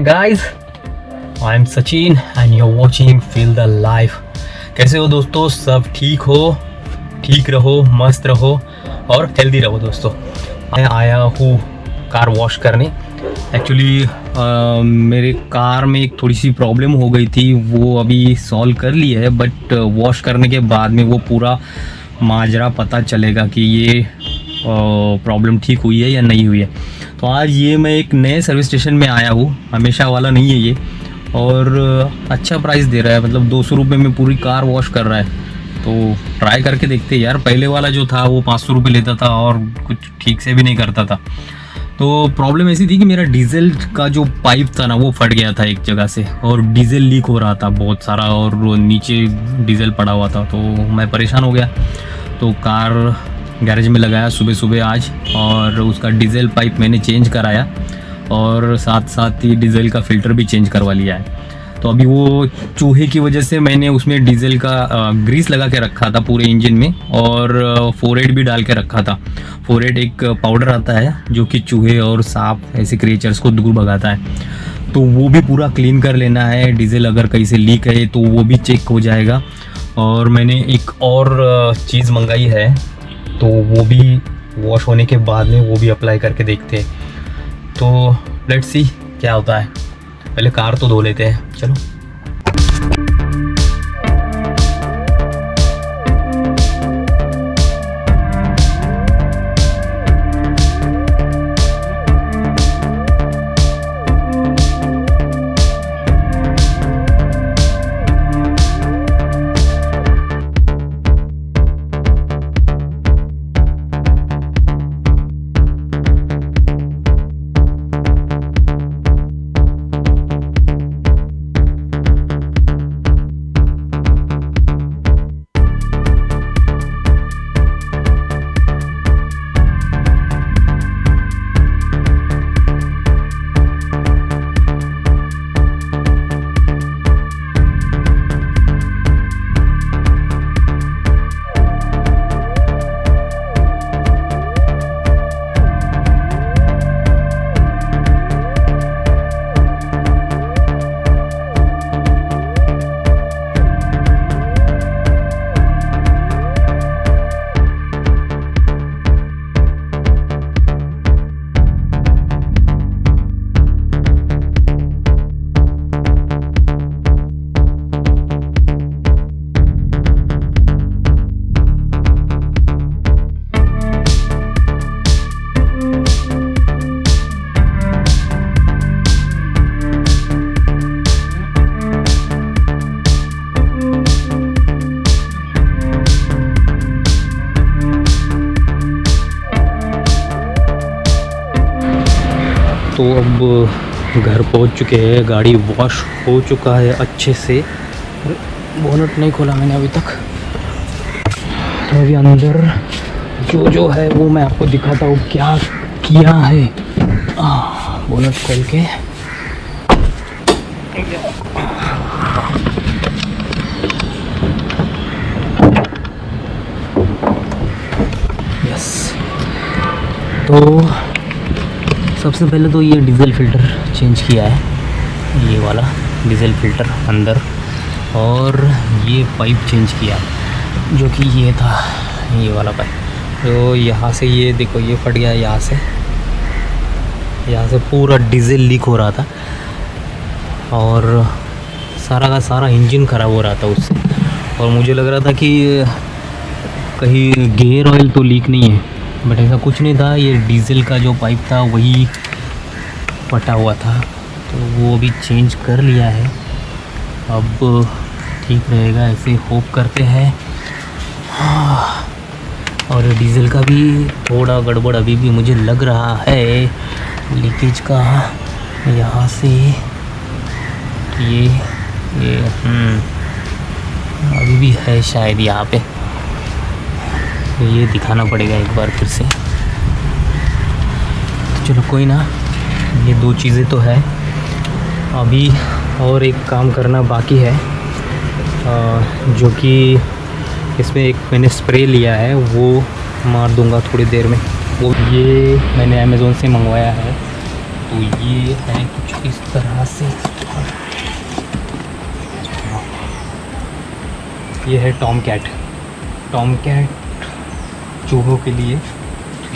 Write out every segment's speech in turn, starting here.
guys, I am Sachin and you're watching Feel the Life। कैसे हो दोस्तों? सब ठीक हो? ठीक रहो, मस्त रहो और हेल्दी रहो दोस्तों। मैं आया हूँ कार वॉश करने। एक्चुअली मेरे कार में एक थोड़ी सी प्रॉब्लम हो गई थी, वो अभी सॉल्व कर ली है, बट वॉश करने के बाद में वो पूरा माजरा पता चलेगा कि ये प्रॉब्लम ठीक हुई है या नहीं हुई है। तो आज ये मैं एक नए सर्विस स्टेशन में आया हूँ, हमेशा वाला नहीं है ये, और अच्छा प्राइस दे रहा है, मतलब 200 रुपये में पूरी कार वॉश कर रहा है। तो ट्राई करके देखते यार। पहले वाला जो था वो 500 रुपये लेता था और कुछ ठीक से भी नहीं करता था। तो प्रॉब्लम ऐसी थी कि मेरा डीजल का जो पाइप था ना वो फट गया था एक जगह से, और डीजल लीक हो रहा था बहुत सारा, और नीचे डीजल पड़ा हुआ था। तो मैं परेशान हो गया, तो कार गैरेज में लगाया सुबह सुबह आज, और उसका डीजल पाइप मैंने चेंज कराया, और साथ साथ ही डीजल का फ़िल्टर भी चेंज करवा लिया है। तो अभी वो चूहे की वजह से मैंने उसमें डीजल का ग्रीस लगा के रखा था पूरे इंजन में, और 4-8 भी डाल के रखा था। 4-8 एक पाउडर आता है जो कि चूहे और सांप ऐसे क्रिएचर्स को दूर भगाता है। तो वो भी पूरा क्लीन कर लेना है। डीजल अगर कहीं से लीक है तो वो भी चेक हो जाएगा। और मैंने एक और चीज़ मंगाई है, तो वो भी वॉश होने के बाद में वो भी अप्लाई करके देखते हैं। तो लेट्स सी क्या होता है। पहले कार तो धो लेते हैं, चलो। तो अब घर पहुंच चुके हैं, गाड़ी वॉश हो चुका है अच्छे से। बोनट नहीं खोला मैंने अभी तक। तो अभी अंदर जो है वो मैं आपको दिखाता हूँ क्या किया है। बोनट खोल के यस। तो सबसे पहले तो ये डीजल फ़िल्टर चेंज किया है, ये वाला डीजल फ़िल्टर अंदर, और ये पाइप चेंज किया जो कि ये था, ये वाला पाइप। तो यहाँ से ये देखो ये फट गया, यहाँ से पूरा डीजल लीक हो रहा था, और सारा का सारा इंजन ख़राब हो रहा था उससे। और मुझे लग रहा था कि कहीं गियर ऑयल तो लीक नहीं है, बट ऐसा कुछ नहीं था। ये डीजल का जो पाइप था वही फटा हुआ था, तो वो अभी चेंज कर लिया है। अब ठीक रहेगा ऐसे होप करते हैं। और डीजल का भी थोड़ा गड़बड़ अभी भी मुझे लग रहा है, लीकेज का यहाँ से ये अभी भी है शायद यहाँ पे। तो ये दिखाना पड़ेगा एक बार फिर से। तो चलो कोई ना, ये 2 चीज़ें तो है। अभी और एक काम करना बाकी है, जो कि इसमें एक मैंने स्प्रे लिया है, वो मार दूंगा थोड़ी देर में। वो ये मैंने अमेज़ोन से मंगवाया है, तो ये है कुछ इस तरह से। ये है टॉम कैट चूहों के लिए।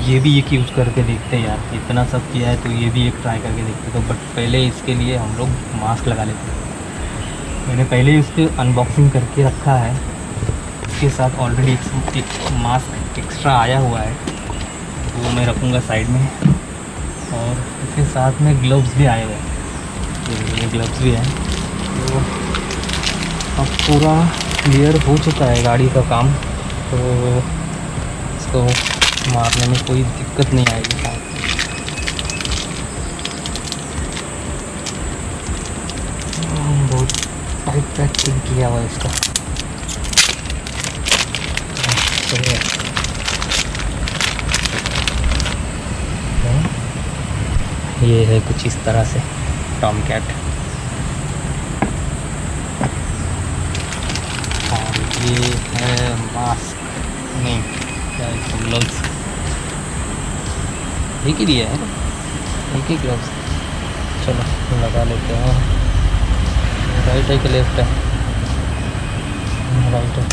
ये भी एक यूज़ करके देखते हैं यार, इतना सब किया है तो ये भी एक ट्राई करके देखते तो। बट पहले इसके लिए हम लोग मास्क लगा लेते हैं। मैंने पहले ही उसकी अनबॉक्सिंग करके रखा है। इसके साथ ऑलरेडी एक मास्क एक्स्ट्रा आया हुआ है, तो वो मैं रखूँगा साइड में। और इसके साथ में ग्लव्स भी आए हुए हैं, ये ग्लव्स भी हैं। तो अब पूरा क्लियर हो चुका है गाड़ी का काम, तो इसको मारने में कोई दिक्कत नहीं आएगी। बहुत टाइट पैकिंग किया हुआ है इसका। ये है कुछ इस तरह से टॉम कैट। और ये है मास्क, नहीं क्या इसको ग्लव्स, एक ही दिया है, एक ही ग्लव्स। चलो लगा लेते हैं। राइट है कि लेफ्ट है? राइट है।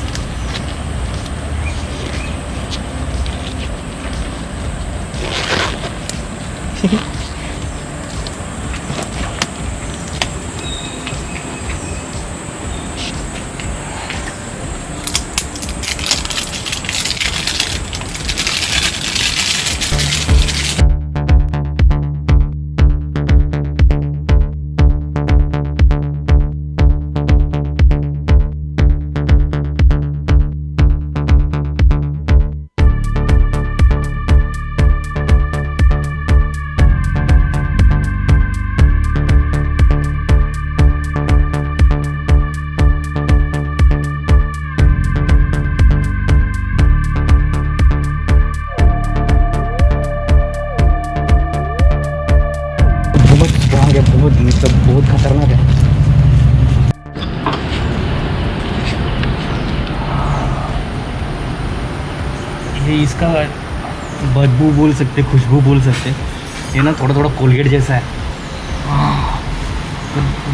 बहुत मतलब बहुत खतरनाक है। ये इसका बदबू बोल सकते, खुशबू बोल सकते। ये ना थोड़ा थोड़ा कोलगेट जैसा है,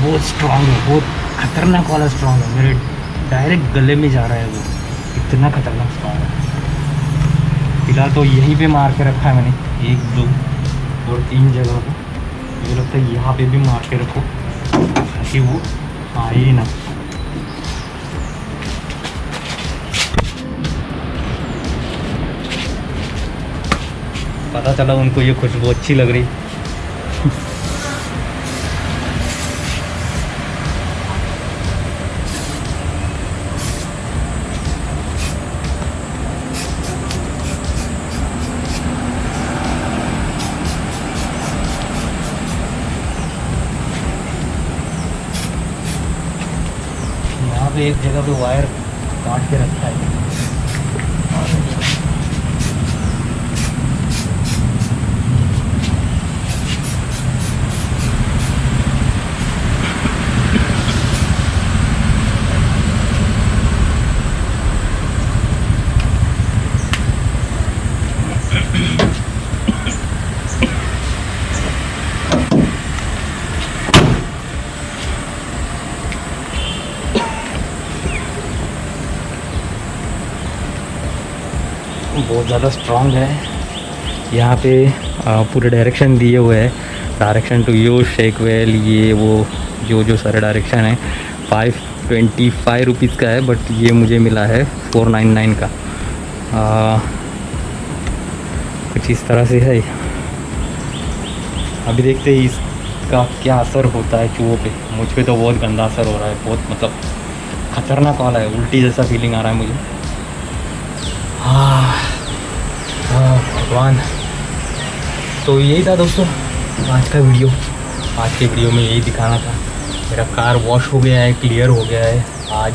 बहुत स्ट्रांग है, बहुत खतरनाक वाला स्ट्रांग है। मेरे डायरेक्ट गले में जा रहा है वो, इतना खतरनाक स्ट्रांग है। फिलहाल तो यहीं पे मार के रखा है मैंने, 1 2 और 3 जगह को। मुझे लगता है यहाँ पे भी मार के रखो ताकि वो आए ही ना। पता चला उनको ये खुशबू अच्छी लग रही। यहाँ पे एक जगह पे वायर काट के रखा है। बहुत ज़्यादा स्ट्रॉन्ग है। यहाँ पे पूरे डायरेक्शन दिए हुए हैं, direction to use shake well, ये वो जो सारे डायरेक्शन है। 525 रुपीज़ का है, बट ये मुझे मिला है 499 का। कुछ इस तरह से है। अभी देखते हैं इसका क्या असर होता है चूहों पे। मुझ पे तो बहुत गंदा असर हो रहा है, बहुत मतलब खतरनाक वाला है, उल्टी जैसा फीलिंग आ रहा है मुझे। भगवान। तो यही था दोस्तों आज का वीडियो। आज के वीडियो में यही दिखाना था। मेरा कार वॉश हो गया है, क्लियर हो गया है। आज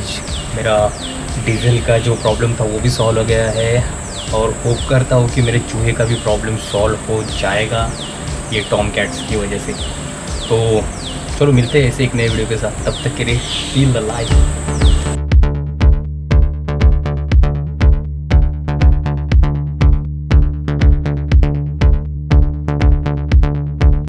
मेरा डीजल का जो प्रॉब्लम था वो भी सॉल्व हो गया है, और होप करता हूँ कि मेरे चूहे का भी प्रॉब्लम सॉल्व हो जाएगा ये टॉम कैट्स की वजह से। तो चलो मिलते हैं ऐसे एक नए वीडियो के साथ, तब तक के लिए फील द लाइफ।